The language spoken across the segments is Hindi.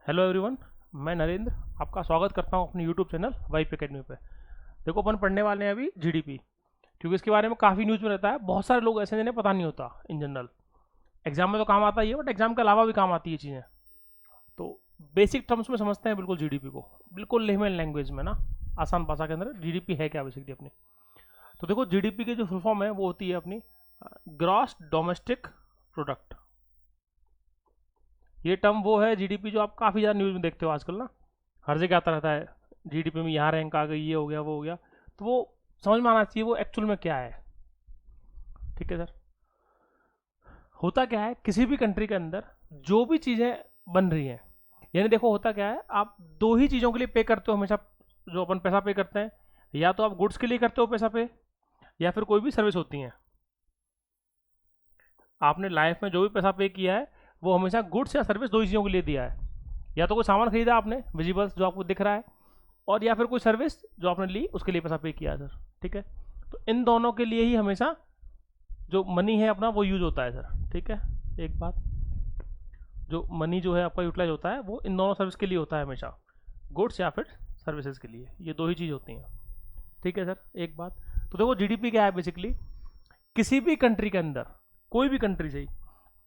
Hello everyone. मैं नरेंद्र आपका स्वागत करता हूं अपने यूट्यूब चैनल वाइप एकेडमी पे। देखो, अपन पढ़ने वाले हैं अभी जीडीपी, क्योंकि इसके बारे में काफ़ी न्यूज़ में रहता है। बहुत सारे लोग ऐसे हैं जिन्हें पता नहीं होता इन जनरल। एग्जाम में तो काम आता ही है, बट एग्जाम के अलावा भी काम आती है चीज़ें। तो बेसिक टर्म्स में समझते हैं बिल्कुल जीडीपी को, बिल्कुल लेमन लैंग्वेज में ना, आसान भाषा के अंदर जीडीपी है क्या बेसिकली अपनी। तो देखो, जीडीपी की जो फुल फॉर्म है वो होती है अपनी ग्रॉस डोमेस्टिक प्रोडक्ट। ये टर्म वो है जीडीपी जो आप काफ़ी ज़्यादा न्यूज़ में देखते हो आजकल ना, हर जगह आता रहता है। जीडीपी में यहाँ रैंक आ गई, ये हो गया, वो हो गया। तो वो समझ में आना चाहिए वो एक्चुअल में क्या है। ठीक है सर। होता क्या है, किसी भी कंट्री के अंदर जो भी चीज़ें बन रही हैं, यानी देखो होता क्या है, आप दो ही चीज़ों के लिए पे करते हो हमेशा। जो अपन पैसा पे करते हैं, या तो आप गुड्स के लिए करते हो पैसा पे, या फिर कोई भी सर्विस होती है। आपने लाइफ में जो भी पैसा पे किया है वो हमेशा गुड्स या सर्विस दो ही चीज़ों के लिए दिया है। या तो कोई सामान खरीदा आपने विजिबल्स जो आपको दिख रहा है, और या फिर कोई सर्विस जो आपने ली उसके लिए पैसा पे किया है सर। ठीक है। तो इन दोनों के लिए ही हमेशा जो मनी है अपना वो यूज होता है सर। ठीक है। एक बात, जो मनी जो है आपका यूटिलाइज होता है वो इन दोनों सर्विस के लिए होता है हमेशा, गुड्स या फिर सर्विसेज के लिए। ये दो ही चीज़ होती हैं। ठीक है सर। एक बात, तो देखो जीडीपी क्या है बेसिकली, किसी भी कंट्री के अंदर, कोई भी कंट्री से ही,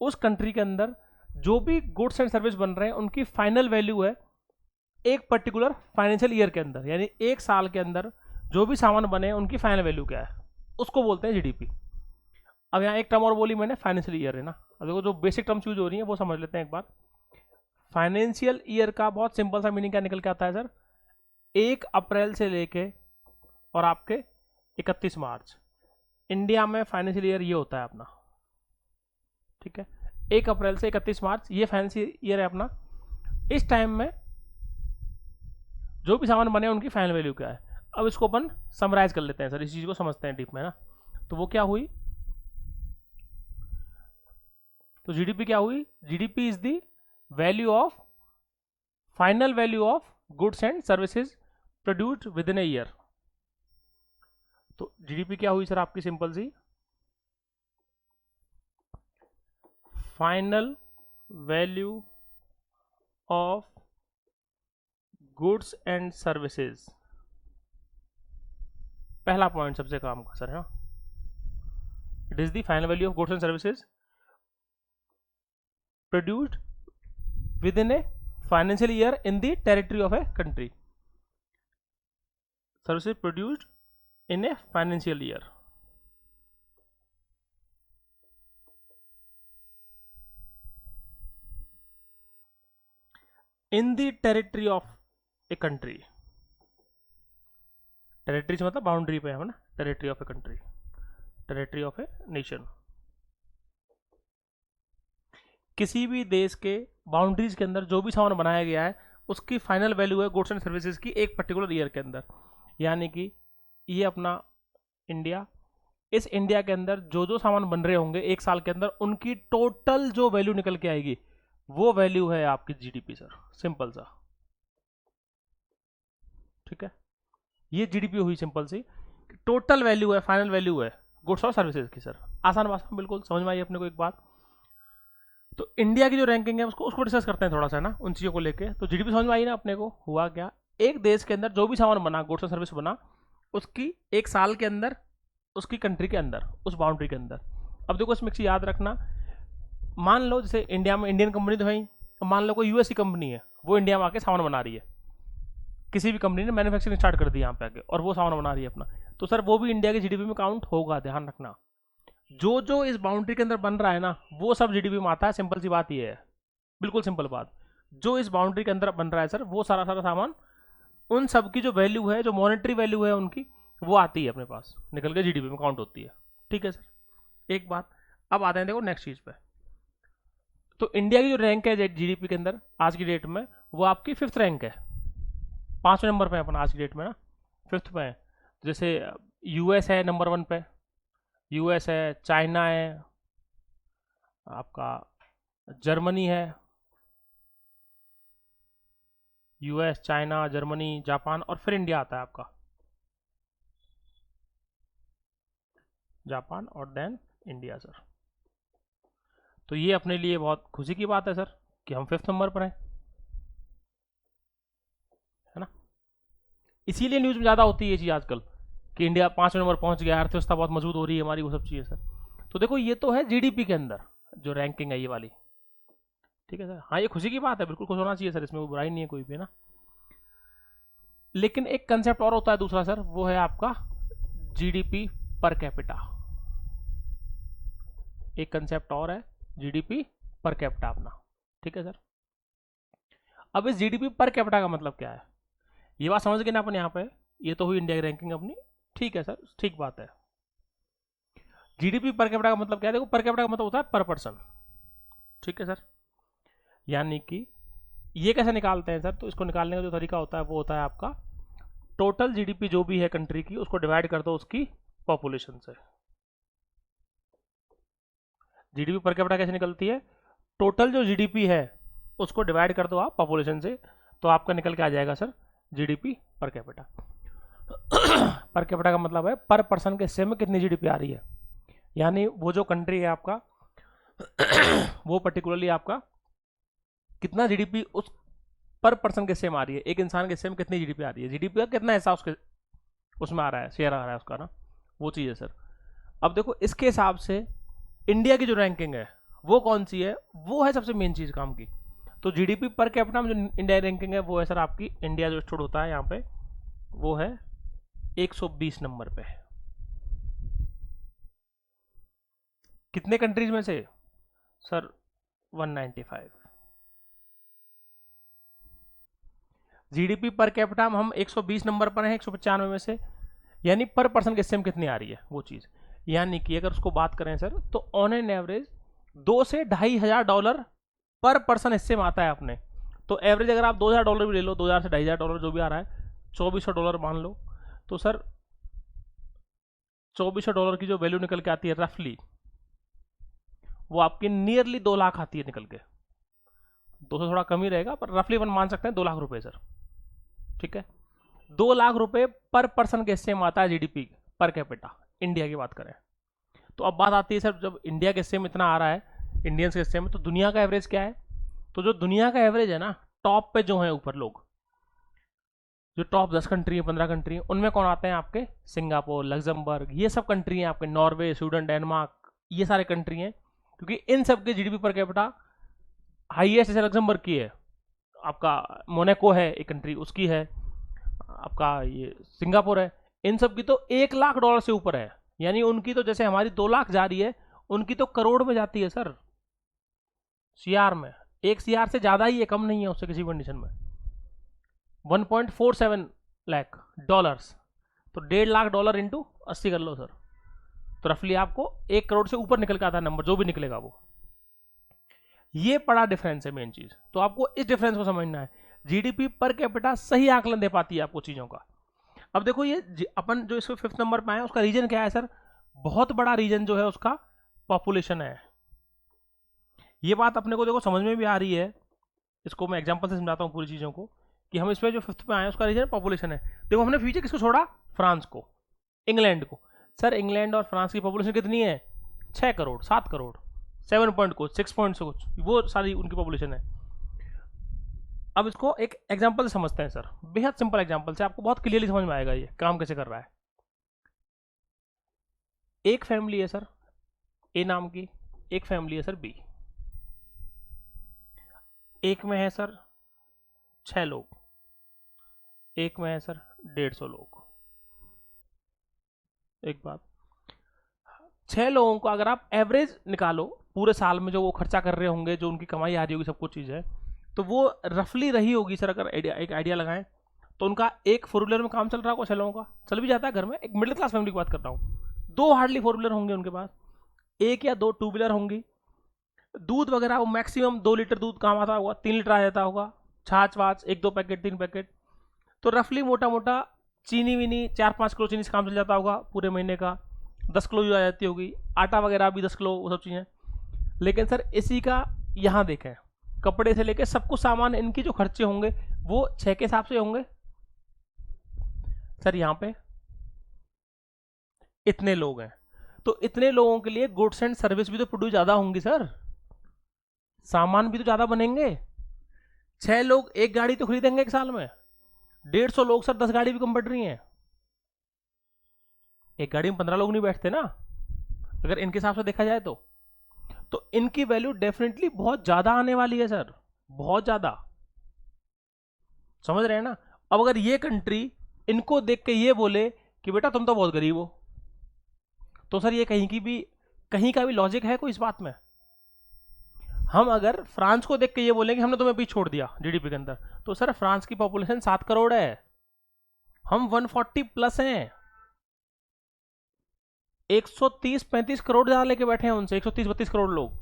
उस कंट्री के अंदर जो भी गुड्स एंड सर्विस बन रहे हैं उनकी फाइनल वैल्यू है एक पर्टिकुलर फाइनेंशियल ईयर के अंदर, यानी एक साल के अंदर जो भी सामान बने उनकी फाइनल वैल्यू क्या है, उसको बोलते हैं जीडीपी। अब यहाँ एक टर्म और बोली मैंने, फाइनेंशियल ईयर है ना। अब देखो जो बेसिक टर्म्स यूज हो रही है वो समझ लेते हैं एक बार। फाइनेंशियल ईयर का बहुत सिंपल सा मीनिंग क्या निकल के आता है सर, 1 अप्रैल से लेके और आपके 31 मार्च। इंडिया में फाइनेंशियल ईयर ये होता है अपना। ठीक है। 1 अप्रैल से 31 मार्च ये फाइनेंशियल ईयर है अपना। इस टाइम में जो भी सामान बने उनकी फाइनल वैल्यू क्या है। अब इसको अपन समराइज कर लेते हैं सर, इस चीज़ को समझते हैं डीप में ना। तो वो क्या हुई, तो जीडीपी क्या हुई, GDP is the value of, final value of goods and services produced within a year. तो जीडीपी क्या हुई सर आपकी, simple see, final value of goods and services. पहला पॉइंट सबसे काम का सर है ना, it is the final value of goods and services produced within a financial year in the territory of a country. Services produced in a financial year. In the territory of a country. Territory से मतलब बाउंड्री पे है ना, territory of a country, territory of a nation. किसी भी देश के बाउंड्रीज के अंदर जो भी सामान बनाया गया है उसकी फाइनल वैल्यू है गुड्स एंड सर्विसेज की एक पर्टिकुलर ईयर के अंदर। यानी कि ये अपना इंडिया, इस इंडिया के अंदर जो जो सामान बन रहे होंगे एक साल के अंदर उनकी टोटल जो वैल्यू निकल के आएगी वो वैल्यू है आपकी जीडीपी सर, सिंपल सा। ठीक है। ये जीडीपी हुई सिंपल सी, टोटल वैल्यू है, फाइनल वैल्यू है गुड्स और सर्विसेज की सर। आसान भाषा में बिल्कुल समझ में आई अपने को एक बात। तो इंडिया की जो रैंकिंग है उसको उसको डिस्कस करते हैं थोड़ा सा ना, उन चीज़ों को लेके। तो जीडीपी समझ में आई ना अपने को, हुआ क्या, एक देश के अंदर जो भी सामान बना, गुड्स और सर्विस बना, उसकी एक साल के अंदर उसकी कंट्री के अंदर, उस बाउंड्री के अंदर। अब देखो इसमें एक चीज़ याद रखना, मान लो जैसे इंडिया में इंडियन कंपनी तो है ही, मान लो कोई यूएस की कंपनी है, वो इंडिया में आके सामान बना रही है, किसी भी कंपनी ने मैन्युफैक्चरिंग स्टार्ट कर दी यहाँ पे आके और वो सामान बना रही है अपना, तो सर वो भी इंडिया की जीडीपी में काउंट होगा, ध्यान रखना। जो जो इस बाउंड्री के अंदर बन रहा है ना वो सब जीडीपी में आता है, सिंपल सी बात ये है, बिल्कुल सिंपल बात। जो इस बाउंड्री के अंदर बन रहा है सर वो सारा सारा सामान, उन सब की जो वैल्यू है, जो मॉनेटरी वैल्यू है उनकी, वो आती है अपने पास, निकल के जीडीपी में काउंट होती है। ठीक है सर। एक बात, अब आते हैं देखो नेक्स्ट चीज़ पे। तो इंडिया की जो रैंक है जीडीपी के अंदर आज की डेट में, वो आपकी 5th रैंक है, 5वें नंबर पे है अपन आज की डेट में ना, 5th पे है। जैसे यूएस है नंबर 1 पे, यूएस है, चाइना है, आपका जर्मनी है, यूएस, चाइना, जर्मनी, जापान, और फिर इंडिया आता है आपका, जापान और देन इंडिया सर। तो ये अपने लिए बहुत खुशी की बात है सर कि हम 5th नंबर पर हैं। इसीलिए न्यूज़ में ज़्यादा होती है ये चीज़ आजकल कि इंडिया 5वें नंबर पहुंच गया, अर्थव्यवस्था बहुत मजबूत हो रही है हमारी, वो सब चीज़ें सर। तो देखो ये तो है जीडीपी के अंदर जो रैंकिंग है ये वाली, ठीक है सर। हाँ ये खुशी की बात है, बिल्कुल खुश होना चाहिए सर, इसमें कोई बुराई नहीं है कोई भी ना। लेकिन एक कंसेप्ट और होता है दूसरा सर, वो है आपका जीडीपी पर कैपिटा। एक कंसेप्ट और है जीडीपी पर कैपिटा अपना, ठीक है सर। अब इस जीडीपी पर कैपिटा का मतलब क्या है, ये बात समझ गए ना अपन यहाँ पे। ये तो हुई इंडिया की रैंकिंग अपनी, ठीक है सर, ठीक बात है। जीडीपी पर कैपिटा का मतलब क्या है, देखो पर कैपिटा का मतलब होता है पर पर्सन, ठीक है सर। यानी कि ये कैसे निकालते हैं सर, तो इसको निकालने का जो तरीका होता है वो होता है आपका टोटल जीडीपी जो भी है कंट्री की, उसको डिवाइड कर दो उसकी पॉपुलेशन से। जीडीपी पर कैपिटा कैसे निकलती है, टोटल जो जीडीपी है उसको डिवाइड कर दो आप पॉपुलेशन से, तो आपका निकल के आ जाएगा sir GDP per capita. Per capita का मतलब है पर पर्सन के हिस्से में कितनी जीडीपी आ रही है, यानी वो जो कंट्री है आपका वो पर्टिकुलरली आपका कितना जीडीपी उस पर पर्सन के हिस्से में आ रही है, एक इंसान के हिस्से में कितनी जीडीपी आ रही है, जीडीपी का कितना हिस्सा उसके उसमें आ रहा है, शेयर आ रहा है उसका ना, वो चीज़ है सर। अब देखो इसके हिसाब से इंडिया की जो रैंकिंग है वो कौन सी है, वो है सबसे मेन चीज़ काम की। तो जीडीपी पर कैपिटा में जो इंडिया रैंकिंग है वो है सर आपकी, इंडिया जो स्टोर होता है यहाँ पे वो है 120 नंबर पे। कितने कंट्रीज में से सर 195। जीडीपी पर कैपिटा हम 120 नंबर पर हैं 195 में से, यानी पर पर्सन के हिस्से में कितनी आ रही है वो चीज़। यानी कि अगर उसको बात करें सर तो ऑन एन एवरेज 2 से $2,500 पर पर्सन हिस्से में आता है अपने। तो एवरेज अगर आप $2,000 भी ले लो, 2,000 से $2,500 जो भी आ रहा है, $2,400 मान लो, तो सर $2,400 की जो वैल्यू निकल के आती है रफली, वो आपकी नियरली 2 लाख आती है निकल के। 2 से थोड़ा कम ही रहेगा पर रफली अपन मान सकते हैं 2 लाख रुपए सर, ठीक है। 2 लाख रुपए पर पर्सन के हिस्से में आता है जीडीपी पर कैपिटा, इंडिया की बात करें। तो अब बात आती है सर जब इंडिया के हिस्से में इतना आ रहा है, इंडियंस के हिस्से में, तो दुनिया का एवरेज क्या है। तो जो दुनिया का एवरेज है ना, टॉप पे जो है ऊपर लोग, जो टॉप 10 कंट्री है 15 कंट्री है, उनमें कौन आते हैं आपके, सिंगापुर, लग्जमबर्ग, ये सब कंट्री हैं आपके, नॉर्वे, स्वीडन, डेनमार्क, ये सारे कंट्री हैं। क्योंकि इन सब के जीडीपी पर कैपिटा हाईएस्ट जैसे लग्जमबर्ग की है, आपका मोनाको है एक कंट्री उसकी है, आपका ये सिंगापुर है, इन सब की तो $1,00,000 से ऊपर है। यानी उनकी तो जैसे हमारी 2 लाख जा रही है, उनकी तो करोड़ में जाती है सर, सीआर में। 1 सीआर से ज़्यादा ही है, कम नहीं है उससे किसी कंडीशन में। 1.47 लाख डॉलर्स, तो $1.5 लाख इंटू 80 कर लो सर, तो रफली आपको 1 करोड़ से ऊपर निकल के आता है नंबर, जो भी निकलेगा वो। ये बड़ा डिफरेंस है मेन चीज, तो आपको इस डिफरेंस को समझना है। जीडीपी पर कैपिटा सही आकलन दे पाती है आपको चीजों का। अब देखो ये अपन जो इसको 5th नंबर पे आए उसका रीजन क्या है सर, बहुत बड़ा रीजन जो है उसका पॉपुलेशन है। ये बात अपने को देखो समझ में भी आ रही है, इसको मैं एग्जांपल से समझाता हूँ पूरी चीज़ों को, कि हम इसमें जो 5th पे आए उसका रीजन पॉपुलेशन है। देखो हमने फ्यूचर किसको छोड़ा, फ्रांस को, इंग्लैंड को। सर इंग्लैंड और फ्रांस की पॉपुलेशन कितनी है, 6 करोड़, 7 करोड़, 7 पॉइंट कुछ, 6 पॉइंट कुछ, वो सारी उनकी पॉपुलेशन है। अब इसको एक एग्जांपल से समझते हैं सर, बेहद सिंपल एग्जांपल से, आपको बहुत क्लियरली समझ में आएगा ये काम कैसे कर रहा है। एक फैमिली है सर ए नाम की, एक फैमिली है सर बी। एक में है सर 6 लोग, एक में है सर 150 लोग। एक बात, 6 लोगों को अगर आप एवरेज निकालो पूरे साल में, जो वो खर्चा कर रहे होंगे, जो उनकी कमाई आ रही होगी, सब कुछ चीज़ है, तो वो रफली रही होगी सर। अगर एक आइडिया लगाएं तो उनका एक 4 व्हीलर में काम चल रहा होगा 6 लोगों का, चल भी जाता है घर में, एक मिडिल क्लास फैमिली की बात कर रहा हूँ। 2 हार्डली 4 व्हीलर होंगे उनके पास, 1 या 2 2 व्हीलर होंगी। दूध वगैरह वो मैक्सिमम 2 लीटर दूध काम आता होगा, 3 लीटर आ जाता होगा, छाछ वाछ 1-2 पैकेट 3 पैकेट, तो रफली मोटा मोटा चीनी वीनी 4-5 किलो चीनी से काम चल जाता होगा पूरे महीने का, 10 किलो जो आ जाती होगी, आटा वगैरह भी 10 किलो, वो सब चीज़ें। लेकिन सर इसी का यहाँ देखें, कपड़े से लेके सब कुछ सामान, इनकी जो खर्चे होंगे वो 6 के हिसाब से होंगे सर। यहाँ पे इतने लोग हैं, तो इतने लोगों के लिए गुड्स एंड सर्विस भी तो प्रोड्यूस ज़्यादा होंगी सर, सामान भी तो ज़्यादा बनेंगे। 6 लोग एक गाड़ी तो खरीदेंगे एक साल में, 150 लोग सर 10 गाड़ी भी कम बढ़ रही हैं। एक गाड़ी में 15 लोग नहीं बैठते ना, अगर इनके हिसाब से देखा जाए तो इनकी वैल्यू डेफिनेटली बहुत ज्यादा आने वाली है सर, बहुत ज्यादा। समझ रहे हैं ना? अब अगर ये कंट्री इनको देख के ये बोले कि बेटा तुम तो बहुत गरीब हो, तो सर ये कहीं का भी लॉजिक है कोई इस बात में? हम अगर फ्रांस को देख के ये बोलेंगे हमने तुम्हें पीछे छोड़ दिया जीडीपी के अंदर, तो सर फ्रांस की पॉपुलेशन 7 करोड़ है, हम 140 प्लस हैं, 130-35 करोड़ ज्यादा लेके बैठे हैं उनसे, 130-32 करोड़ लोग,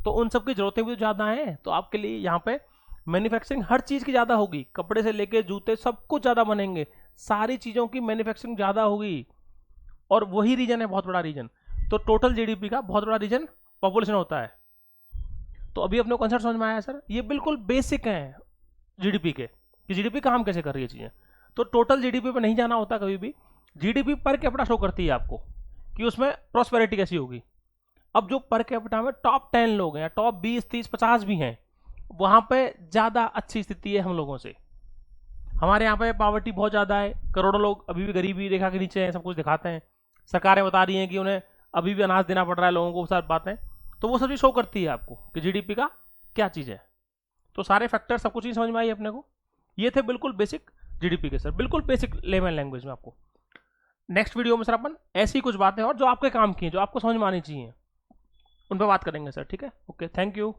तो उन सबकी जरूरतें भी तो ज्यादा हैं। तो आपके लिए यहाँ पे मैन्युफैक्चरिंग हर चीज की ज्यादा होगी, कपड़े से लेके जूते सब कुछ ज्यादा बनेंगे, सारी चीजों की मैन्युफैक्चरिंग ज्यादा होगी, और वही रीजन है बहुत बड़ा रीजन। तो टोटल जीडीपी का बहुत बड़ा रीजन पॉपुलेशन होता है। तो अभी अपने कॉन्सेप्ट समझ में आया सर, ये बिल्कुल बेसिक है जीडीपी के, कि जीडीपी काम कैसे कर रही है चीजें। तो टोटल जीडीपी पे नहीं जाना होता कभी भी, जीडीपी पर कैपिटा शो करती है आपको कि उसमें प्रॉस्पेरिटी कैसी होगी। अब जो पर कैपिटा में टॉप 10 लोग हैं, टॉप 20, 30, 50 भी हैं, वहां पे ज्यादा अच्छी स्थिति है हम लोगों से। हमारे यहाँ पे पॉवर्टी बहुत ज्यादा है, करोड़ों लोग अभी भी गरीबी रेखा के नीचे हैं, सब कुछ दिखाते हैं, सरकारें बता रही हैं कि उन्हें अभी भी अनाज देना पड़ रहा है लोगों को, सारी बातें। तो वो सब चीज शो करती है आपको कि जीडीपी का क्या चीज है। तो सारे फैक्टर सब कुछ ही समझ में आई अपने को। ये थे बिल्कुल बेसिक जीडीपी के सर, बिल्कुल बेसिक लेमन लैंग्वेज में आपको। नेक्स्ट वीडियो में सर अपन ऐसी कुछ बातें और जो आपके काम की हैं, जो आपको समझ में आनी चाहिए, उन पर बात करेंगे सर, ठीक है? Okay, thank you.